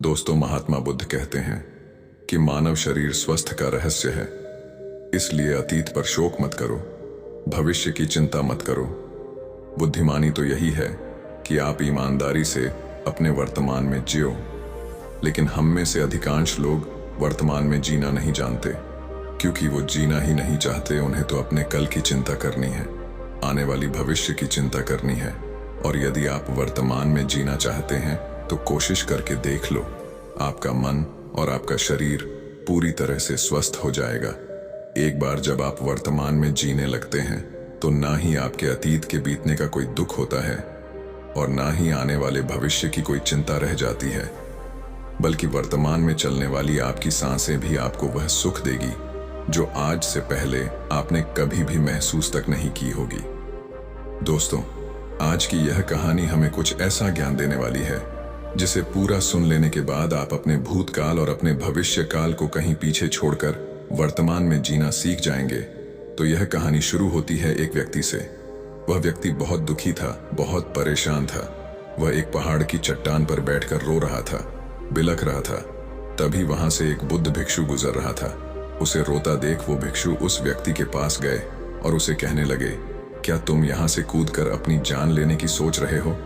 दोस्तों, महात्मा बुद्ध कहते हैं कि मानव शरीर स्वस्थ का रहस्य है। इसलिए अतीत पर शोक मत करो, भविष्य की चिंता मत करो। बुद्धिमानी तो यही है कि आप ईमानदारी से अपने वर्तमान में जियो। लेकिन हम में से अधिकांश लोग वर्तमान में जीना नहीं जानते, क्योंकि वो जीना ही नहीं चाहते। उन्हें तो अपने कल की चिंता करनी है, आने वाली भविष्य की चिंता करनी है। और यदि आप वर्तमान में जीना चाहते हैं तो कोशिश करके देख लो, आपका मन और आपका शरीर पूरी तरह से स्वस्थ हो जाएगा। एक बार जब आप वर्तमान में जीने लगते हैं तो ना ही आपके अतीत के बीतने का कोई दुख होता है और ना ही आने वाले भविष्य की कोई चिंता रह जाती है, बल्कि वर्तमान में चलने वाली आपकी सांसें भी आपको वह सुख देगी जो आज से पहले आपने कभी भी महसूस तक नहीं की होगी। दोस्तों, आज की यह कहानी हमें कुछ ऐसा ज्ञान देने वाली है जिसे पूरा सुन लेने के बाद आप अपने भूतकाल और अपने भविष्य काल को कहीं पीछे छोड़कर वर्तमान में जीना सीख जाएंगे। तो यह कहानी शुरू होती है एक व्यक्ति से। वह व्यक्ति बहुत दुखी था, बहुत परेशान था। वह एक पहाड़ की चट्टान पर बैठकर रो रहा था, बिलख रहा था। तभी वहां से एक बुद्ध भिक्षु गुजर रहा था। उसे रोता देख वो भिक्षु उस व्यक्ति के पास गए और उसे कहने लगे, क्या तुम यहां से कूदकर अपनी जान लेने की सोच रहे हो?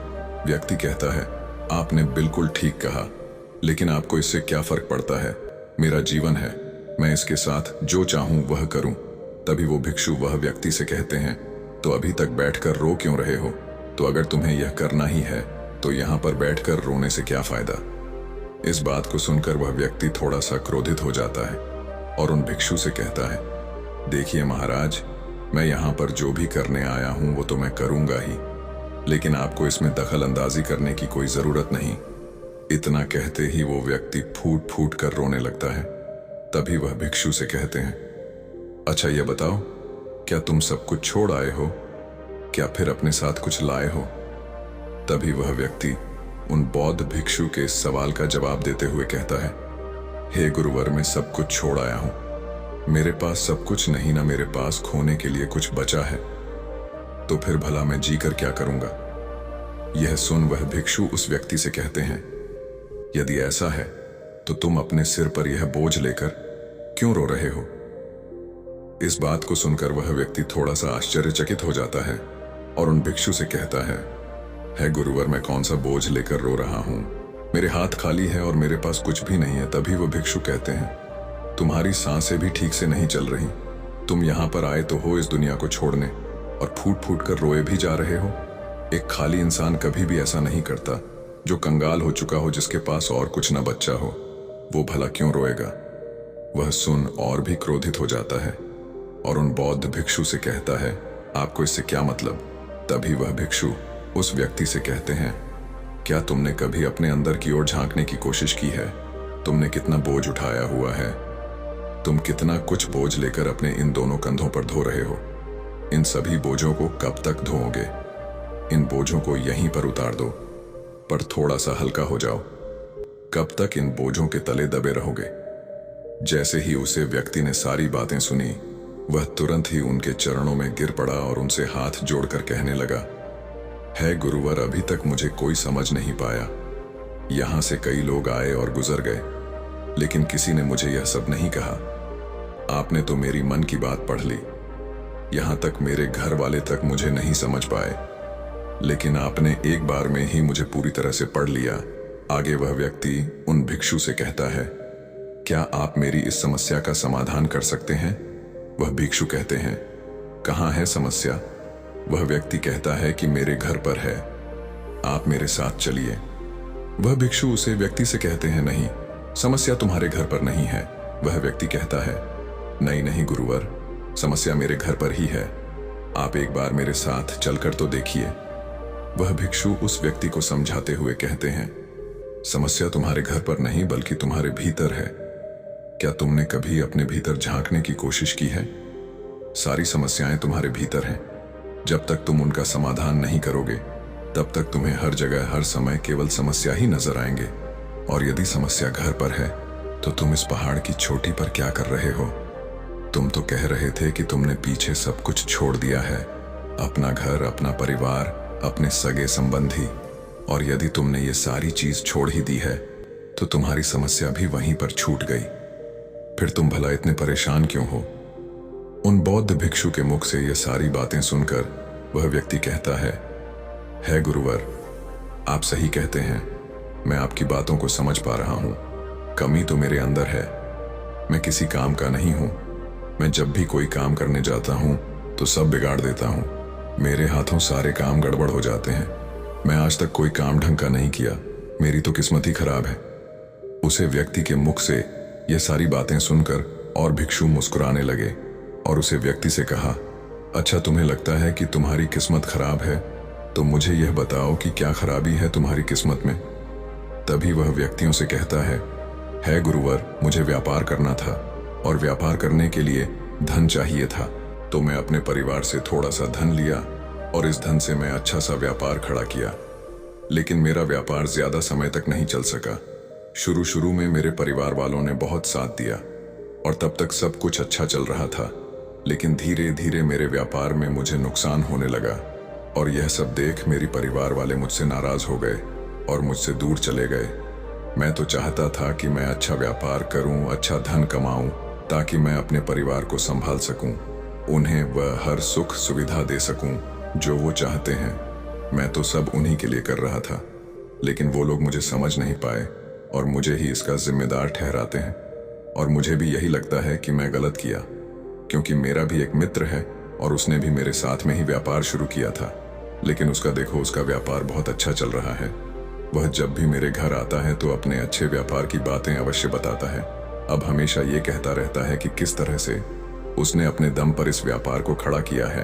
व्यक्ति कहता है, आपने बिल्कुल ठीक कहा, लेकिन आपको इससे क्या फर्क पड़ता है? मेरा जीवन है, मैं इसके साथ जो चाहूं वह करूं। तभी वो भिक्षु वह व्यक्ति से कहते हैं, तो अभी तक बैठकर रो क्यों रहे हो? तो अगर तुम्हें यह करना ही है तो यहां पर बैठकर रोने से क्या फायदा? इस बात को सुनकर वह व्यक्ति थोड़ा सा क्रोधित हो जाता है और उन भिक्षु से कहता है, देखिए महाराज, मैं यहाँ पर जो भी करने आया हूँ वो तो मैं करूँगा ही, लेकिन आपको इसमें दखल अंदाजी करने की कोई ज़रूरत नहीं। इतना कहते ही वो व्यक्ति फूट फूट कर रोने लगता है। तभी वह भिक्षु से कहते हैं, अच्छा ये बताओ, क्या तुम सब कुछ छोड़ आए हो? क्या फिर अपने साथ कुछ लाए हो? तभी वह व्यक्ति उन बौद्ध भिक्षु के इस सवाल का जवाब देते हुए कहता है, हे गुरुवर, मैं सब कुछ छोड़ आया हूँ। मेरे पास सब कुछ नहीं, ना मेरे पास खोने के लिए कुछ बचा है। तो फिर भला मैं जीकर क्या करूंगा? यह सुन वह भिक्षु उस व्यक्ति से कहते हैं, यदि ऐसा है तो तुम अपने सिर पर यह बोझ लेकर क्यों रो रहे हो? इस बात को सुनकर वह व्यक्ति थोड़ा सा आश्चर्यचकित हो जाता है और उन भिक्षु से कहता है गुरुवर, मैं कौन सा बोझ लेकर रो रहा हूं? मेरे हाथ खाली है और मेरे पास कुछ भी नहीं है। तभी वह भिक्षु कहते हैं, तुम्हारी सांसें भी ठीक से नहीं चल रही। तुम यहां पर आए तो हो इस दुनिया को छोड़ने, और फूट फूट कर रोए भी जा रहे हो। एक खाली इंसान कभी भी ऐसा नहीं करता। जो कंगाल हो चुका हो, जिसके पास और कुछ न बच्चा हो, वो भला क्यों रोएगा? वह सुन और भी क्रोधित हो जाता है और उन बौद्ध भिक्षु से कहता है, आपको इससे क्या मतलब? तभी वह भिक्षु उस व्यक्ति से कहते हैं, क्या तुमने कभी अपने अंदर की ओर झांकने की कोशिश की है? तुमने कितना बोझ उठाया हुआ है? तुम कितना कुछ बोझ लेकर अपने इन दोनों कंधों पर ढो रहे हो? इन सभी बोझों को कब तक ढोओगे? इन बोझों को यहीं पर उतार दो, पर थोड़ा सा हल्का हो जाओ। कब तक इन बोझों के तले दबे रहोगे? जैसे ही उसे व्यक्ति ने सारी बातें सुनी, वह तुरंत ही उनके चरणों में गिर पड़ा और उनसे हाथ जोड़कर कहने लगा, है गुरुवर, अभी तक मुझे कोई समझ नहीं पाया। यहां से कई लोग आए और गुजर गए, लेकिन किसी ने मुझे यह सब नहीं कहा। आपने तो मेरी मन की बात पढ़ ली। यहां तक मेरे घर वाले तक मुझे नहीं समझ पाए, लेकिन आपने एक बार में ही मुझे पूरी तरह से पढ़ लिया। आगे वह व्यक्ति उन भिक्षु से कहता है, क्या आप मेरी इस समस्या का समाधान कर सकते हैं? वह भिक्षु कहते हैं, कहाँ है समस्या? वह व्यक्ति कहता है कि मेरे घर पर है, आप मेरे साथ चलिए। वह भिक्षु उसे व्यक्ति से कहते हैं, नहीं, समस्या तुम्हारे घर पर नहीं है। वह व्यक्ति कहता है, नहीं नहीं गुरुवर, समस्या मेरे घर पर ही है। आप एक बार मेरे साथ चलकर तो देखिए। वह भिक्षु उस व्यक्ति को समझाते हुए कहते हैं, समस्या तुम्हारे घर पर नहीं बल्कि तुम्हारे भीतर है। क्या तुमने कभी अपने भीतर झांकने की कोशिश की है? सारी समस्याएं तुम्हारे भीतर हैं। जब तक तुम उनका समाधान नहीं करोगे, तब तक तुम्हें हर जगह हर समय केवल समस्या ही नजर आएंगे। और यदि समस्या घर पर है तो तुम इस पहाड़ की चोटी पर क्या कर रहे हो? तुम तो कह रहे थे कि तुमने पीछे सब कुछ छोड़ दिया है, अपना घर, अपना परिवार, अपने सगे संबंधी। और यदि तुमने ये सारी चीज छोड़ ही दी है तो तुम्हारी समस्या भी वहीं पर छूट गई। फिर तुम भला इतने परेशान क्यों हो? उन बौद्ध भिक्षु के मुख से ये सारी बातें सुनकर वह व्यक्ति कहता है गुरुवर, आप सही कहते हैं, मैं आपकी बातों को समझ पा रहा हूं। कमी तो मेरे अंदर है, मैं किसी काम का नहीं हूं। मैं जब भी कोई काम करने जाता हूं तो सब बिगाड़ देता हूं। मेरे हाथों सारे काम गड़बड़ हो जाते हैं। मैं आज तक कोई काम ढंग का नहीं किया, मेरी तो किस्मत ही खराब है। उसे व्यक्ति के मुख से ये सारी बातें सुनकर और भिक्षु मुस्कुराने लगे और उसे व्यक्ति से कहा, अच्छा तुम्हें लगता है कि तुम्हारी किस्मत खराब है, तो मुझे यह बताओ कि क्या खराबी है तुम्हारी किस्मत में। तभी वह व्यक्तियों से कहता है गुरुवर, मुझे व्यापार करना था और व्यापार करने के लिए धन चाहिए था, तो मैं अपने परिवार से थोड़ा सा धन लिया और इस धन से मैं अच्छा सा व्यापार खड़ा किया। लेकिन मेरा व्यापार ज्यादा समय तक नहीं चल सका। शुरू में मेरे परिवार वालों ने बहुत साथ दिया और तब तक सब कुछ अच्छा चल रहा था, लेकिन धीरे धीरे मेरे व्यापार में मुझे नुकसान होने लगा और यह सब देख मेरे परिवार वाले मुझसे नाराज हो गए और मुझसे दूर चले गए। मैं तो चाहता था कि मैं अच्छा व्यापार करूं, अच्छा धन कमाऊं, ताकि मैं अपने परिवार को संभाल सकूं, उन्हें वह हर सुख सुविधा दे सकूं जो वो चाहते हैं। मैं तो सब उन्हीं के लिए कर रहा था, लेकिन वो लोग मुझे समझ नहीं पाए और मुझे ही इसका जिम्मेदार ठहराते हैं। और मुझे भी यही लगता है कि मैं गलत किया, क्योंकि मेरा भी एक मित्र है और उसने भी मेरे साथ में ही व्यापार शुरू किया था, लेकिन उसका देखो, उसका व्यापार बहुत अच्छा चल रहा है। वह जब भी मेरे घर आता है तो अपने अच्छे व्यापार की बातें अवश्य बताता है। अब हमेशा ये कहता रहता है कि किस तरह से उसने अपने दम पर इस व्यापार को खड़ा किया है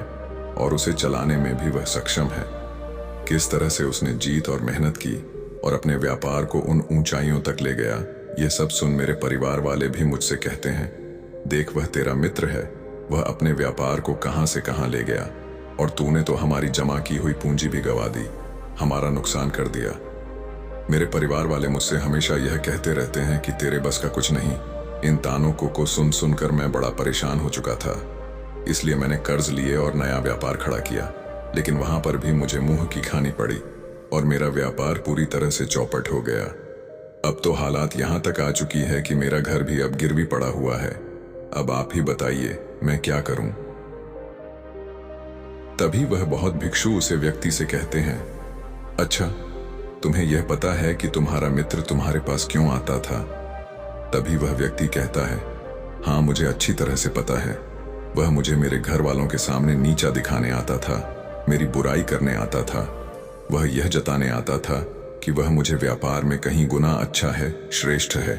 और उसे चलाने में भी वह सक्षम है। किस तरह से उसने जीत और मेहनत की और अपने व्यापार को उन ऊंचाइयों तक ले गया। ये सब सुन मेरे परिवार वाले भी मुझसे कहते हैं, देख वह तेरा मित्र है, वह अपने व्यापार को कहां से कहां ले गया और तूने तो हमारी जमा की हुई पूंजी भी गवा दी, हमारा नुकसान कर दिया। मेरे परिवार वाले मुझसे हमेशा यह कहते रहते हैं कि तेरे बस का कुछ नहीं। इन तानों को सुन सुनकर मैं बड़ा परेशान हो चुका था, इसलिए मैंने कर्ज लिए और नया व्यापार खड़ा किया, लेकिन वहां पर भी मुझे मुंह की खानी पड़ी और मेरा व्यापार पूरी तरह से चौपट हो गया। अब तो हालात यहां तक आ चुकी है कि मेरा घर भी अब गिरवी पड़ा हुआ है। अब आप ही बताइए मैं क्या करूं। तभी वह बहुत भिक्षु उसे व्यक्ति से कहते हैं, अच्छा तुम्हें यह पता है कि तुम्हारा मित्र तुम्हारे पास क्यों आता था? तभी वह व्यक्ति कहता है, हाँ मुझे अच्छी तरह से पता है। वह मुझे मेरे घर वालों के सामने नीचा दिखाने आता था, मेरी बुराई करने आता था। वह यह जताने आता था कि वह मुझे व्यापार में कहीं गुना अच्छा है, श्रेष्ठ है।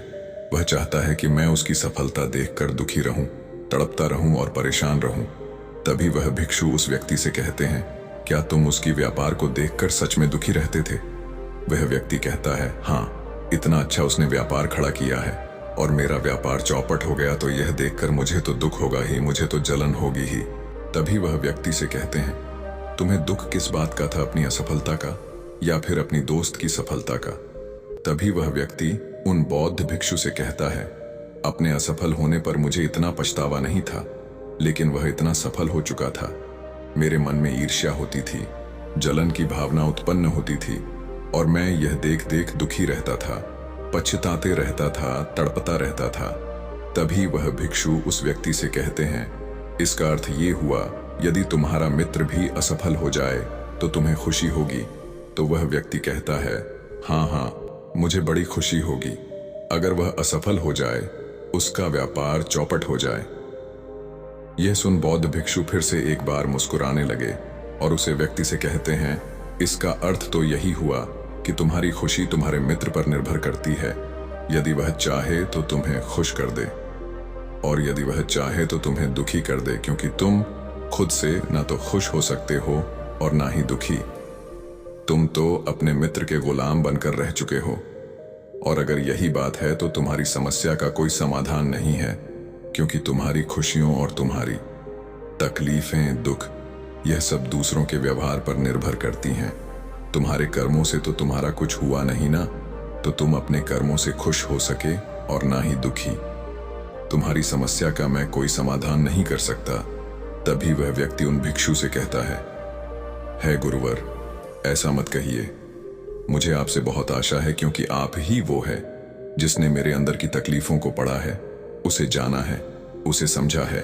वह चाहता है कि मैं उसकी सफलता देखकर दुखी रहूं, तड़पता रहूं और परेशान रहूं। तभी वह भिक्षु उस व्यक्ति से कहते हैं, क्या तुम उसकी व्यापार को देखकर सच में दुखी रहते थे? वह व्यक्ति कहता है, हाँ, इतना अच्छा उसने व्यापार खड़ा किया है और मेरा व्यापार चौपट हो गया, तो यह देखकर मुझे तो दुख होगा ही, मुझे तो जलन होगी ही। तभी वह व्यक्ति से कहते हैं, तुम्हें दुख किस बात का था, अपनी असफलता का या फिर अपनी दोस्त की सफलता का? तभी वह व्यक्ति उन बौद्ध भिक्षु से कहता है, अपने असफल होने पर मुझे इतना पछतावा नहीं था, लेकिन वह इतना सफल हो चुका था। मेरे मन में ईर्ष्या होती थी, जलन की भावना उत्पन्न होती थी और मैं यह देख देख दुखी रहता था, पछताते रहता था, तड़पता रहता था। तभी वह भिक्षु उस व्यक्ति से कहते हैं, इसका अर्थ ये हुआ, यदि तुम्हारा मित्र भी असफल हो जाए तो तुम्हें खुशी होगी? तो वह व्यक्ति कहता है, हाँ, मुझे बड़ी खुशी होगी अगर वह असफल हो जाए, उसका व्यापार चौपट हो जाए। यह सुन बौद्ध भिक्षु फिर से एक बार मुस्कुराने लगे और उसे व्यक्ति से कहते हैं, इसका अर्थ तो यही हुआ कि तुम्हारी खुशी तुम्हारे मित्र पर निर्भर करती है। यदि वह चाहे तो तुम्हें खुश कर दे और यदि वह चाहे तो तुम्हें दुखी कर दे, क्योंकि तुम खुद से ना तो खुश हो सकते हो और ना ही दुखी। तुम तो अपने मित्र के गुलाम बनकर रह चुके हो और अगर यही बात है तो तुम्हारी समस्या का कोई समाधान नहीं है, क्योंकि तुम्हारी खुशियों और तुम्हारी तकलीफें, दुख, यह सब दूसरों के व्यवहार पर निर्भर करती हैं। तुम्हारे कर्मों से तो तुम्हारा कुछ हुआ नहीं ना, तो तुम अपने कर्मों से खुश हो सके और ना ही दुखी। तुम्हारी समस्या का मैं कोई समाधान नहीं कर सकता। तभी वह व्यक्ति उन भिक्षु से कहता है गुरुवर, ऐसा मत कहिए, मुझे आपसे बहुत आशा है, क्योंकि आप ही वो है जिसने मेरे अंदर की तकलीफों को पढ़ा है, उसे जाना है, उसे समझा है।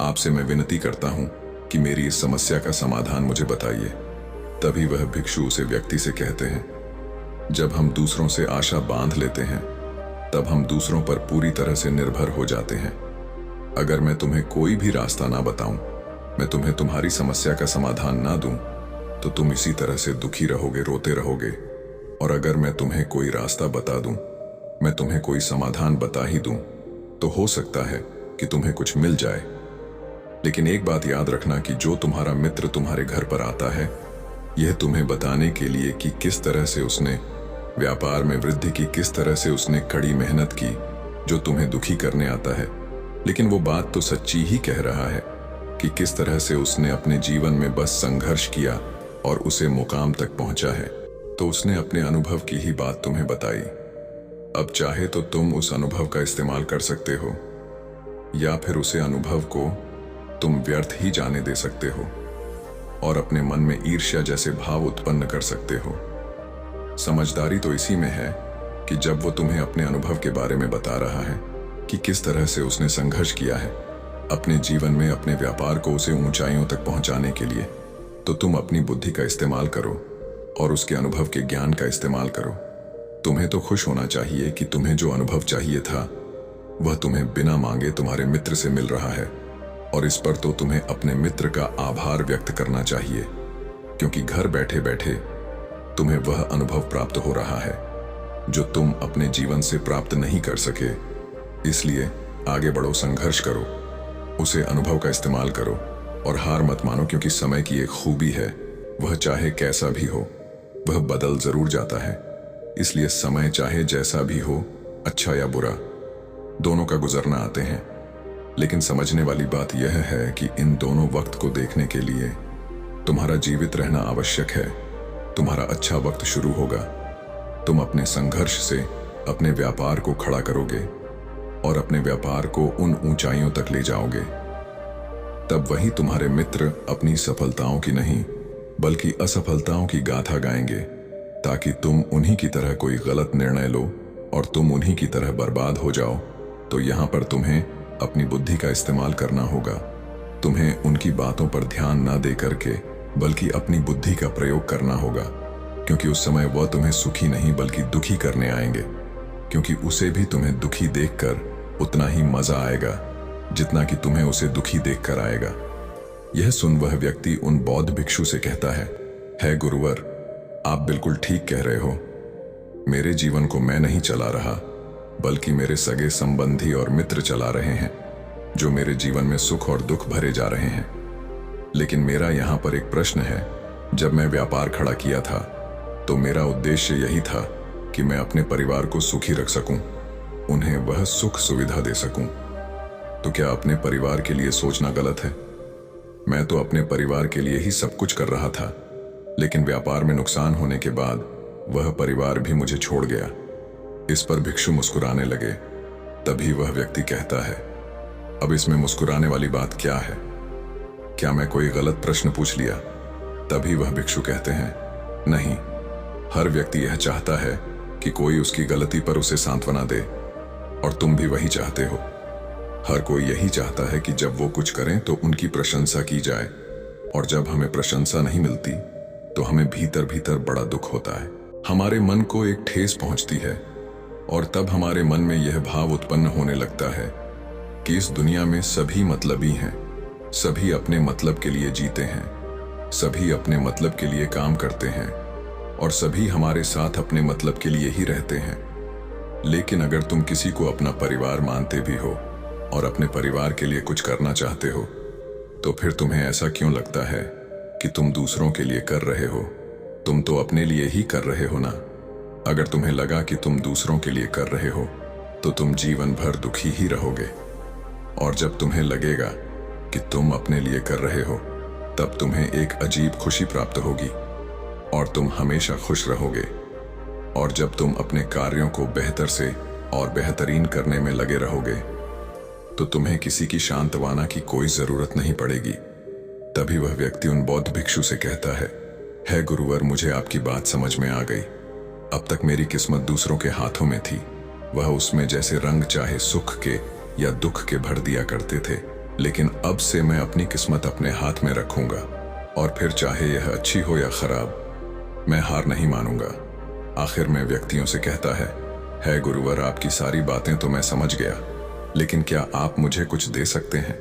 आपसे मैं विनती करता हूं कि मेरी इस समस्या का समाधान मुझे बताइए। तभी वह भिक्षु उसे व्यक्ति से कहते हैं, जब हम दूसरों से आशा बांध लेते हैं तब हम दूसरों पर पूरी तरह से निर्भर हो जाते हैं। अगर मैं तुम्हें कोई भी रास्ता ना बताऊं, मैं तुम्हें तुम्हारी समस्या का समाधान ना दूं, तो तुम इसी तरह से दुखी रहोगे, रोते रहोगे। और अगर मैं तुम्हें कोई रास्ता बता दूं, मैं तुम्हें कोई समाधान बता ही दूं, तो हो सकता है कि तुम्हें कुछ मिल जाए। लेकिन एक बात याद रखना कि जो तुम्हारा मित्र तुम्हारे घर पर आता है, यह तुम्हें बताने के लिए कि किस तरह से उसने व्यापार में वृद्धि की, किस तरह से उसने कड़ी मेहनत की, जो तुम्हें दुखी करने आता है। लेकिन वो बात तो सच्ची ही कह रहा है कि किस तरह से उसने अपने जीवन में बस संघर्ष किया और उसे मुकाम तक पहुंचा है। तो उसने अपने अनुभव की ही बात तुम्हें बताई। अब चाहे तो तुम उस अनुभव का इस्तेमाल कर सकते हो, या फिर उसे अनुभव को तुम व्यर्थ ही जाने दे सकते हो और अपने मन में ईर्ष्या जैसे भाव उत्पन्न कर सकते हो। समझदारी तो इसी में है कि जब वो तुम्हें अपने अनुभव के बारे में बता रहा है कि किस तरह से उसने संघर्ष किया है अपने जीवन में, अपने व्यापार को उसे ऊंचाइयों तक पहुंचाने के लिए, तो तुम अपनी बुद्धि का इस्तेमाल करो और उसके अनुभव के ज्ञान का इस्तेमाल करो। तुम्हें तो खुश होना चाहिए कि तुम्हें जो अनुभव चाहिए था वह तुम्हें बिना मांगे तुम्हारे मित्र से मिल रहा है, और इस पर तो तुम्हें अपने मित्र का आभार व्यक्त करना चाहिए, क्योंकि घर बैठे बैठे तुम्हें वह अनुभव प्राप्त हो रहा है जो तुम अपने जीवन से प्राप्त नहीं कर सके। इसलिए आगे बढ़ो, संघर्ष करो, उसे अनुभव का इस्तेमाल करो और हार मत मानो, क्योंकि समय की एक खूबी है, वह चाहे कैसा भी हो वह बदल जरूर जाता है। इसलिए समय चाहे जैसा भी हो, अच्छा या बुरा, दोनों का गुजरना आते हैं। लेकिन समझने वाली बात यह है कि इन दोनों वक्त को देखने के लिए तुम्हारा जीवित रहना आवश्यक है। तुम्हारा अच्छा वक्त शुरू होगा, तुम अपने संघर्ष से अपने व्यापार को खड़ा करोगे और अपने व्यापार को उन ऊंचाइयों तक ले जाओगे। तब वही तुम्हारे मित्र अपनी सफलताओं की नहीं बल्कि असफलताओं की गाथा गाएंगे, ताकि तुम उन्हीं की तरह कोई गलत निर्णय लो और तुम उन्हीं की तरह बर्बाद हो जाओ। तो यहाँ पर तुम्हें अपनी बुद्धि का इस्तेमाल करना होगा। तुम्हें उनकी बातों पर ध्यान ना दे करके बल्कि अपनी बुद्धि का प्रयोग करना होगा, क्योंकि उस समय वह तुम्हें सुखी नहीं बल्कि दुखी करने आएंगे, क्योंकि उसे भी तुम्हें दुखी देखकर उतना ही मजा आएगा जितना कि तुम्हें उसे दुखी देखकर आएगा। यह सुन वह व्यक्ति उन बौद्ध भिक्षु से कहता है गुरुवर, आप बिल्कुल ठीक कह रहे हो। मेरे जीवन को मैं नहीं चला रहा बल्कि मेरे सगे संबंधी और मित्र चला रहे हैं, जो मेरे जीवन में सुख और दुख भरे जा रहे हैं। लेकिन मेरा यहाँ पर एक प्रश्न है। जब मैं व्यापार खड़ा किया था तो मेरा उद्देश्य यही था कि मैं अपने परिवार को सुखी रख सकूं, उन्हें वह सुख सुविधा दे सकूं। तो क्या अपने परिवार के लिए सोचना गलत है? मैं तो अपने परिवार के लिए ही सब कुछ कर रहा था, लेकिन व्यापार में नुकसान होने के बाद वह परिवार भी मुझे छोड़ गया। इस पर भिक्षु मुस्कुराने लगे। तभी वह व्यक्ति कहता है, अब इसमें मुस्कुराने वाली बात क्या है? क्या मैं कोई गलत प्रश्न पूछ लिया? तभी वह भिक्षु कहते हैं, नहीं, हर व्यक्ति यह चाहता है कि कोई उसकी गलती पर उसे सांत्वना दे, और तुम भी वही चाहते हो। हर कोई यही चाहता है कि जब वो कुछ करें तो उनकी प्रशंसा की जाए, और जब हमें प्रशंसा नहीं मिलती तो हमें भीतर भीतर बड़ा दुख होता है। हमारे मन को एक ठेस पहुंचती है, और तब हमारे मन में यह भाव उत्पन्न होने लगता है कि इस दुनिया में सभी मतलबी हैं, सभी अपने मतलब के लिए जीते हैं, सभी अपने मतलब के लिए काम करते हैं, और सभी हमारे साथ अपने मतलब के लिए ही रहते हैं। लेकिन अगर तुम किसी को अपना परिवार मानते भी हो और अपने परिवार के लिए कुछ करना चाहते हो, तो फिर तुम्हें ऐसा क्यों लगता है कि तुम दूसरों के लिए कर रहे हो? तुम तो अपने लिए ही कर रहे हो ना। अगर तुम्हें लगा कि तुम दूसरों के लिए कर रहे हो तो तुम जीवन भर दुखी ही रहोगे, और जब तुम्हें लगेगा कि तुम अपने लिए कर रहे हो तब तुम्हें एक अजीब खुशी प्राप्त होगी और तुम हमेशा खुश रहोगे। और जब तुम अपने कार्यों को बेहतर से और बेहतरीन करने में लगे रहोगे तो तुम्हें किसी की शांतवाना की कोई जरूरत नहीं पड़ेगी। तभी वह व्यक्ति उन बौद्ध भिक्षु से कहता है गुरुवर, मुझे आपकी बात समझ में आ गई। अब तक मेरी किस्मत दूसरों के हाथों में थी, वह उसमें जैसे रंग चाहे सुख के या दुख के भर दिया करते थे। लेकिन अब से मैं अपनी किस्मत अपने हाथ में रखूंगा, और फिर चाहे यह अच्छी हो या खराब, मैं हार नहीं मानूंगा। आखिर में व्यक्तियों से कहता है गुरुवर, आपकी सारी बातें तो मैं समझ गया, लेकिन क्या आप मुझे कुछ दे सकते हैं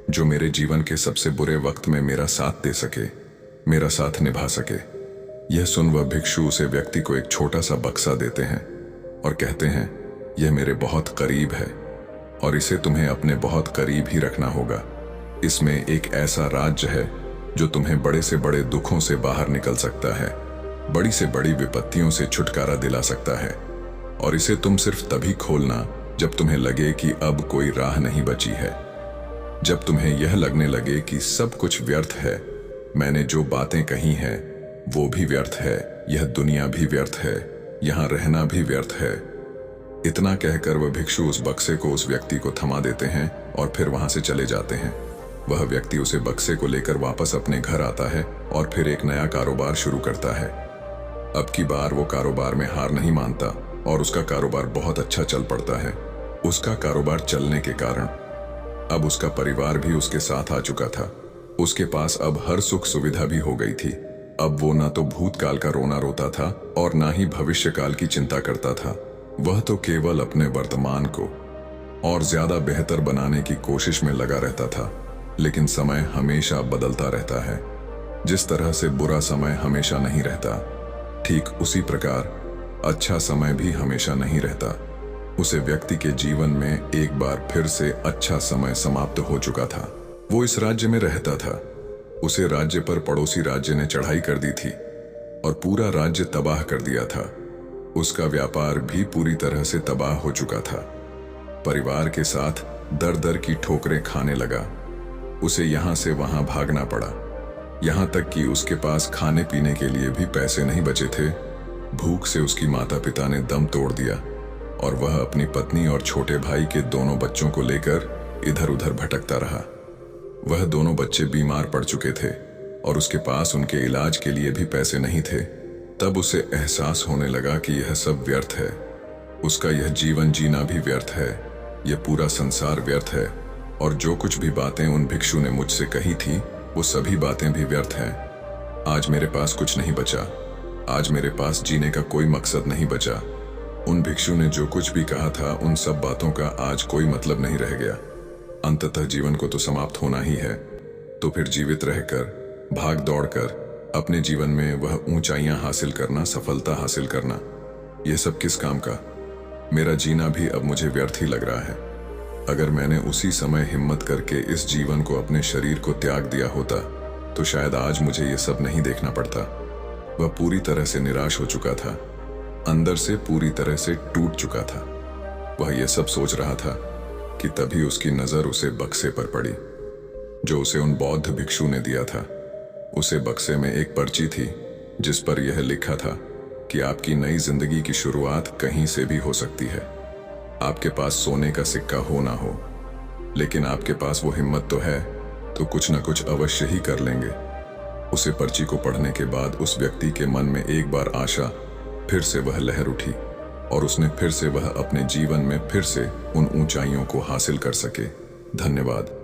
जो मेरे जीवन के सबसे बुरे वक्त में मेरा साथ दे सके, मेरा साथ निभा सके। यह सुन वह भिक्षु उसे व्यक्ति को एक छोटा सा बक्सा देते हैं और कहते हैं, यह मेरे बहुत करीब है और इसे तुम्हें अपने बहुत करीब ही रखना होगा। इसमें एक ऐसा राज्य है जो तुम्हें बड़े से बड़े दुखों से बाहर निकल सकता है, बड़ी से बड़ी विपत्तियों से छुटकारा दिला सकता है। और इसे तुम सिर्फ तभी खोलना जब तुम्हें लगे कि अब कोई राह नहीं बची है, जब तुम्हें यह लगने लगे कि सब कुछ व्यर्थ है, मैंने जो बातें कही हैं वो भी व्यर्थ है, यह दुनिया भी व्यर्थ है, यहाँ रहना भी व्यर्थ है। इतना कहकर वह भिक्षु उस बक्से को उस व्यक्ति को थमा देते हैं और फिर वहां से चले जाते हैं। वह व्यक्ति उसे बक्से को लेकर वापस अपने घर आता है और फिर एक नया कारोबार शुरू करता है। अब की बार वो कारोबार में हार नहीं मानता और उसका कारोबार बहुत अच्छा चल पड़ता है। उसका कारोबार चलने के कारण अब उसका परिवार भी उसके साथ आ चुका था। उसके पास अब हर सुख सुविधा भी हो गई थी। अब वो ना तो भूतकाल का रोना रोता था और ना ही भविष्यकाल की चिंता करता था। वह तो केवल अपने वर्तमान को और ज्यादा बेहतर बनाने की कोशिश में लगा रहता था। लेकिन समय हमेशा बदलता रहता है। जिस तरह से बुरा समय हमेशा नहीं रहता, ठीक उसी प्रकार अच्छा समय भी हमेशा नहीं रहता। उसे व्यक्ति के जीवन में एक बार फिर से अच्छा समय समाप्त हो चुका था। वो इस राज्य में रहता था। उसे राज्य पर पड़ोसी राज्य ने चढ़ाई कर दी थी और पूरा राज्य तबाह कर दिया था। उसका व्यापार भी पूरी तरह से तबाह हो चुका था। परिवार के साथ दर दर की ठोकरें खाने लगा। उसे यहां से वहां भागना पड़ा, यहां तक कि उसके पास खाने पीने के लिए भी पैसे नहीं बचे थे। भूख से उसकी माता पिता ने दम तोड़ दिया और वह अपनी पत्नी और छोटे भाई के दोनों बच्चों को लेकर इधर उधर भटकता रहा। वह दोनों बच्चे बीमार पड़ चुके थे और उसके पास उनके इलाज के लिए भी पैसे नहीं थे। तब उसे एहसास होने लगा कि यह सब व्यर्थ है। उसका यह जीवन जीना भी व्यर्थ है, यह पूरा संसार व्यर्थ है, और जो कुछ भी बातें उन भिक्षु ने मुझसे कही थी वो सभी बातें भी व्यर्थ हैं। आज मेरे पास कुछ नहीं बचा, आज मेरे पास जीने का कोई मकसद नहीं बचा। उन भिक्षु ने जो कुछ भी कहा था उन सब बातों का आज कोई मतलब नहीं रह गया। अंततः जीवन को तो समाप्त होना ही है, तो फिर जीवित रहकर भाग दौड़ कर अपने जीवन में वह ऊंचाइयां हासिल करना, सफलता हासिल करना, यह सब किस काम का? मेरा जीना भी अब मुझे व्यर्थ ही लग रहा है। अगर मैंने उसी समय हिम्मत करके इस जीवन को, अपने शरीर को त्याग दिया होता तो शायद आज मुझे ये सब नहीं देखना पड़ता। वह पूरी तरह से निराश हो चुका था, अंदर से पूरी तरह से टूट चुका था। वह यह सब सोच रहा था कि तभी उसकी नजर उसे बक्से पर पड़ी जो उसे उन बौद्ध भिक्षु ने दिया था। उसे बक्से में एक पर्ची थी जिस पर यह लिखा था कि आपकी नई जिंदगी की शुरुआत कहीं से भी हो सकती है। आपके पास सोने का सिक्का हो ना हो, लेकिन आपके पास वो हिम्मत तो है, तो कुछ ना कुछ अवश्य ही कर लेंगे। उसे पर्ची को पढ़ने के बाद उस व्यक्ति के मन में एक बार आशा, फिर से वह लहर उठी और उसने फिर से वह अपने जीवन में फिर से उन ऊंचाइयों को हासिल कर सके। धन्यवाद।